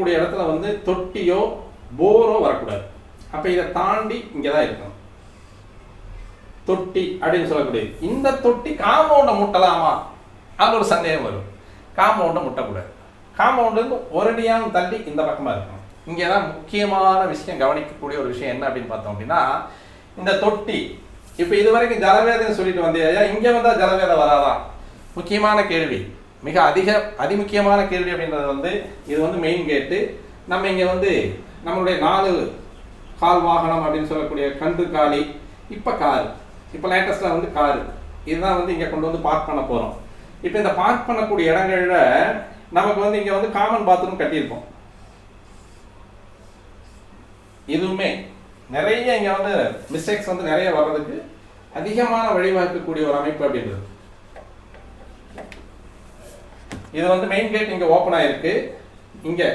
இருக்கக்கூடிய இடத்துல வந்து தொட்டியோ போரோ வரக்கூடாது. அப்போ இதை தாண்டி இங்கே தான் இருக்கணும். தொட்டி அப்படின்னு சொல்லக்கூடியது. இந்த தொட்டி காம்பவுண்டை முட்டலாமா? அது ஒரு சந்தேகம் வரும். காம்பவுண்டை முட்டக்கூடாது. காம்பவுண்டு ஒரு அடியாவது தள்ளி இந்த பக்கமாக இருக்கணும். இங்கே தான் முக்கியமான விஷயம், கவனிக்கக்கூடிய ஒரு விஷயம் என்ன அப்படின்னு பார்த்தோம் அப்படின்னா, இந்த தொட்டி இப்போ இது வரைக்கும் ஜலவேதனை சொல்லிட்டு வந்தேன். இங்கே வந்தால் ஜலவேதம் வராதா? முக்கியமான கேள்வி, மிக அதிமுக்கியமான கேள்வி அப்படின்றது வந்து இது வந்து மெயின் கேட்டு. நம்ம இங்கே வந்து நம்மளுடைய 4 கால் வாகனம் அப்படின்னு சொல்லக்கூடிய கன்று காலி, இப்போ காரு, இப்போ லேட்டஸ்ட்டாக வந்து காரு, இதுதான் வந்து இங்கே கொண்டு வந்து பார்க் பண்ண போகிறோம். இப்போ இந்த பார்க் பண்ணக்கூடிய இடங்கள்ல நமக்கு வந்து இங்கே வந்து காமன் பாத்ரூம் கட்டியிருப்போம். இதுவுமே நிறைய இங்கே வந்து மிஸ்டேக்ஸ் வந்து நிறைய வர்றதுக்கு அதிகமான வழிவகுக்கக்கூடிய ஒரு அமைப்பு அப்படின்றது. இது வந்து மெயின் கேட் இங்கே ஓப்பன் ஆயிருக்கு. இங்கே